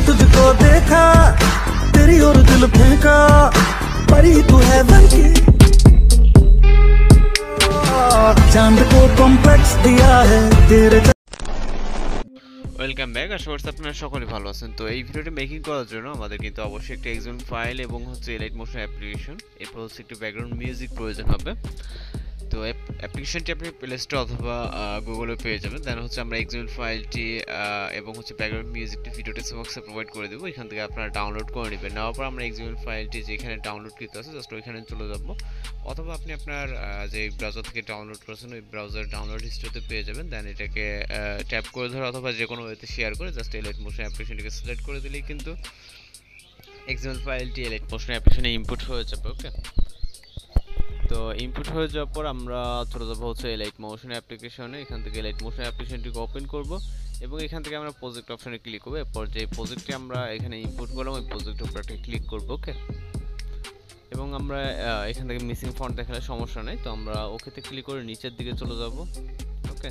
तुझको देखा तेरी और दिल फेंका परी तू है बनके चांद को कॉम्प्लेक्स दिया है तेरे। Welcome back. আশা করছি আপনারা সকলে ভালো আছেন। তো এই ভিডিওটি মেকিং করার জন্য আমাদের কিন্তু অবশ্যই একটা এক্সএমএল ফাইল এবং হচ্ছে এলাইট মোশন অ্যাপ্লিকেশন, এরপর হচ্ছে একটু ব্যাকগ্রাউন্ড মিউজিক প্রয়োজন হবে। তো অ্যাপ্লিকেশনটি আপনি প্লে স্টোর অথবা গুগলে পেয়ে যাবেন। দেন হচ্ছে আমরা এক্সএমএল ফাইলটি এবং হচ্ছে ব্যাকগ্রাউন্ড মিউজিকটি ভিডিও টেক্সট বক্সে প্রোভাইড করে দেবো। এখান থেকে আপনারা ডাউনলোড করে নেবেন। নেওয়ার পর আমরা এক্সএমএল ফাইলটি যেখানে ডাউনলোড করতে আছে জাস্ট ওইখানে চলে যাব, অথবা আপনি আপনার যে ব্রাউজার থেকে ডাউনলোড করেছেন ওই ব্রাউজার ডাউনলোড হিস্ট্রিতে পেয়ে যাবেন। দেন এটাকে ট্যাপ করে ধরে অথবা যে কোনো ওয়েতে শেয়ার করে জাস্ট এলাইট মোশন অ্যাপ্লিকেশনটিকে সিলেক্ট করে দিলেই কিন্তু এক্সএমএল ফাইলটি এলাইট মোশন অ্যাপ্লিকেশনে ইনপুট হয়ে যাবে। ওকে, তো ইনপুট হয়ে যাওয়ার পর আমরা চলে যাবো হচ্ছে এলাইট মোশন অ্যাপ্লিকেশনে। এখান থেকে এলাইট মোশন অ্যাপ্লিকেশনটিকে ওপেন করব এবং এখান থেকে আমরা প্রজেক্ট অপশনে ক্লিক করব। এরপর যে প্রজেক্টটি আমরা এখানে ইনপুট করলাম ওই প্রজেক্টের উপর একটা ক্লিক করব। ওকে, এবং আমরা এখান থেকে মিসিং ফন্ট দেখালে সমস্যা নেই, তো আমরা ওকেতে ক্লিক করে নিচের দিকে চলে যাব। ওকে,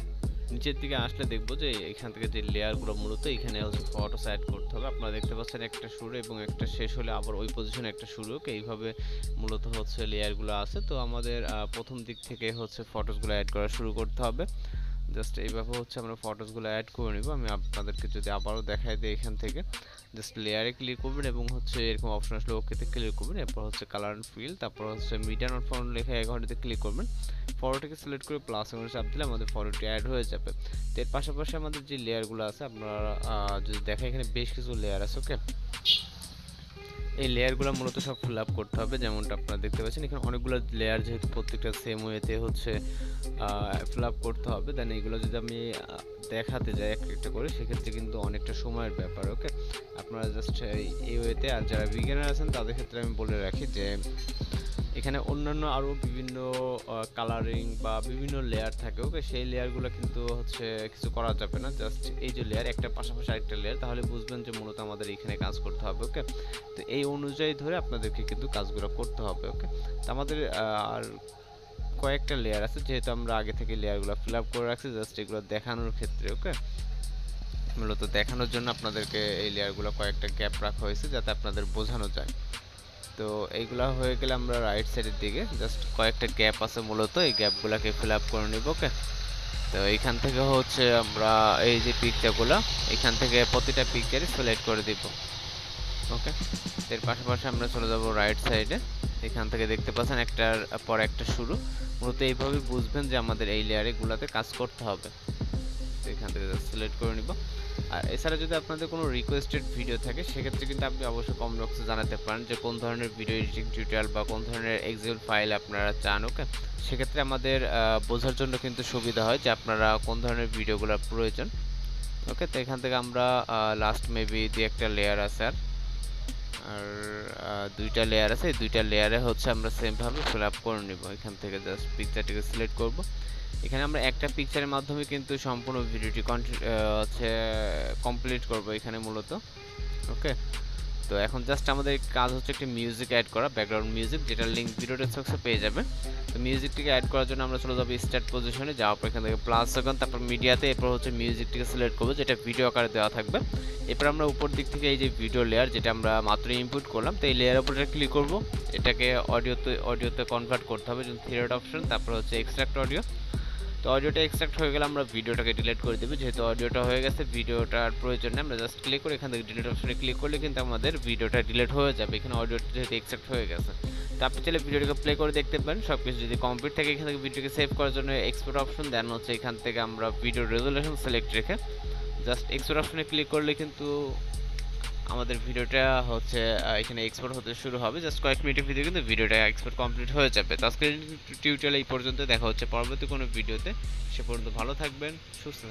নিচের দিকে আসলে দেখবো যে এখান থেকে যে লেয়ারগুলো মূলত এখানে হচ্ছে ফটোস অ্যাড করতে হবে। আপনারা দেখতে পাচ্ছেন একটা শুরু এবং একটা শেষ হলে আবার ওই পজিশনে একটা শুরু। ওকে, এইভাবে মূলত হচ্ছে লেয়ারগুলো আছে। তো আমাদের প্রথম দিক থেকে হচ্ছে ফটোসগুলো অ্যাড করা শুরু করতে হবে। জাস্ট এইভাবে হচ্ছে আমরা ফটোসগুলো অ্যাড করে নিব। আমি আপনাদেরকে যদি আবারও দেখাই দিই, এখান থেকে জাস্ট লেয়ারে ক্লিক করবেন এবং হচ্ছে এরকম অপশন আসলে ওকেতে ক্লিক করবেন। এরপর হচ্ছে কালার অ্যান্ড ফিল, তারপর হচ্ছে মিডিয়া নট ফাউন্ড লেখা এখানটাতে ক্লিক করবেন। ফটোটিকে সিলেক্ট করে প্লাস এখানে চাপ দিলে আমাদের ফটোটি অ্যাড হয়ে যাবে। তো এর পাশাপাশি আমাদের যে লেয়ারগুলো আছে আপনারা যদি দেখেন এখানে বেশ কিছু লেয়ার আছে। ওকে, এই লেয়ারগুলো মূলত সব ফিল আপ করতে হবে। যেমনটা আপনারা দেখতে পাচ্ছেন এখানে অনেকগুলো লেয়ার, যেহেতু প্রত্যেকটা সেম ওয়েতে হচ্ছে ফিল আপ করতে হবে। দেন এইগুলো যদি আমি দেখাতে যাই একটা করে সেক্ষেত্রে কিন্তু অনেকটা সময়ের ব্যাপার। ওকে, আপনারা জাস্ট এই ওয়েতে, আর যারা বিগিনার আছেন তাদের ক্ষেত্রে আমি বলে রাখি যে এখানে অন্যান্য আরও বিভিন্ন কালারিং বা বিভিন্ন লেয়ার থাকে। ওকে, সেই লেয়ারগুলো কিন্তু হচ্ছে কিছু করা যাবে না। জাস্ট এই যে লেয়ার একটা পাশাপাশি আরেকটা লেয়ার, তাহলে বুঝবেন যে মূলত আমাদের এখানে কাজ করতে হবে। ওকে, তো এই অনুযায়ী ধরে আপনাদেরকে কিন্তু কাজগুলো করতে হবে। ওকে, তো আমাদের আর কয়েকটা লেয়ার আছে, যেহেতু আমরা আগে থেকে লেয়ারগুলো ফিল আপ করে রাখছি জাস্ট এগুলো দেখানোর ক্ষেত্রে। ওকে, মূলত দেখানোর জন্য আপনাদেরকে এই লেয়ারগুলো কয়েকটা গ্যাপ রাখা হয়েছে যাতে আপনাদের বোঝানো যায়। তো এইগুলা হয়ে গেলে আমরা রাইট সাইডের দিকে জাস্ট কয়েকটা গ্যাপ আছে, মূলত এই গ্যাপগুলোকে ফিল আপ করে নিব। ওকে, তো এইখান থেকে হচ্ছে আমরা এই যে পিকচারগুলো এখান থেকে প্রতিটা পিকচারই সিলেক্ট করে দিব। ওকে, এর পাশাপাশি আমরা চলে যাব রাইট সাইডে। এখান থেকে দেখতে পাচ্ছেন একটার পর একটা শুরু। মূলত এইভাবে বুঝবেন যে আমাদের এই লেয়ারগুলোতে কাজ করতে হবে। তো এখান থেকে সিলেক্ট করে নিব। আর এছাড়া যদি আপনাদের কোনো রিকোয়েস্টেড ভিডিও থাকে সেক্ষেত্রে কিন্তু আপনি অবশ্যই কমেন্ট বক্সে জানাতে পারেন যে কোন ধরনের ভিডিও এডিটিং টিউটোরিয়াল বা কোন ধরনের এক্সেল ফাইল আপনারা চান। ওকে, সেক্ষেত্রে আমাদের বোঝার জন্য কিন্তু সুবিধা হয় যে আপনারা কোন ধরনের ভিডিওগুলো প্রয়োজন। ওকে, তো এখান থেকে আমরা লাস্ট মেবি দিয়ে একটা লেয়ার আছে আর দুইটা লেয়ার আছে, এই দুইটা লেয়ারে হচ্ছে আমরা সেমভাবে ফিল আপ করে নিব। এখান থেকে জাস্ট পিকচারটিকে সিলেক্ট করব। এখানে আমরা একটা পিকচারের মাধ্যমে কিন্তু সম্পূর্ণ ভিডিওটি কমপ্লিট করব এখানে মূলত। ওকে, তো এখন জাস্ট আমাদের কাজ হচ্ছে একটা মিউজিক অ্যাড করা, ব্যাকগ্রাউন্ড মিউজিক, যেটা লিঙ্ক ভিডিও ডেসক্রিপশনে পেয়ে যাবেন। তো মিউজিকটিকে অ্যাড করার জন্য আমরা চলে যাবো স্টার্ট পজিশনে, যাওয়ার পর এখান থেকে প্লাস সেকেন্ড, তারপর মিডিয়াতে, এরপর হচ্ছে মিউজিকটিকে সিলেক্ট করবো যেটা ভিডিও আকারে দেওয়া থাকবে। এরপর আমরা উপর দিক থেকে এই যে ভিডিও লেয়ার যেটা আমরা মাত্র ইনপুট করলাম, তো এই লেয়ারের উপরে ক্লিক করব। এটাকে অডিওতে কনভার্ট করতে হবে, যেমন থ্রি অপশন, তারপর হচ্ছে এক্সট্রাক্ট অডিও। তো অডিওটা এক্সট্রাক্ট হয়ে গেলে আমরা ভিডিওটাকে ডিলিট করে দেবো। যেহেতু অডিওটা হয়ে গেছে, ভিডিওটার প্রয়োজন নেই, আমরা জাস্ট ক্লিক করে এখান থেকে ডিলিট অপশনে ক্লিক করলে কিন্তু আমাদের ভিডিওটা ডিলিট হয়ে যাবে। এখানে অডিওটা যেহেতু এক্সট্রাক্ট হয়ে গেছে, তো আপনি চাইলে ভিডিওটাকে প্লে করে দেখতে পারেন। সব কিছু যদি কমপ্লিট থাকে এখান থেকে ভিডিওকে সেভ করার জন্য এক্সপোর্ট অপশন, দেন হচ্ছে এখান থেকে আমরা ভিডিও রেজুলেশন সিলেক্ট রেখে জাস্ট এক্সপোর্ট অপশনে ক্লিক করলে কিন্তু আমাদের ভিডিওটা হচ্ছে এখানে এক্সপোর্ট হতে শুরু হবে। জাস্ট কয়েক মিনিটের ভিতরে কিন্তু ভিডিওটা এক্সপোর্ট কমপ্লিট হয়ে যাবে। তো আজকের টিউটোরিয়াল এই পর্যন্ত, দেখা হচ্ছে পরবর্তী কোনো ভিডিওতে। সে পর্যন্ত ভালো থাকবেন, সুস্থ থাকবেন।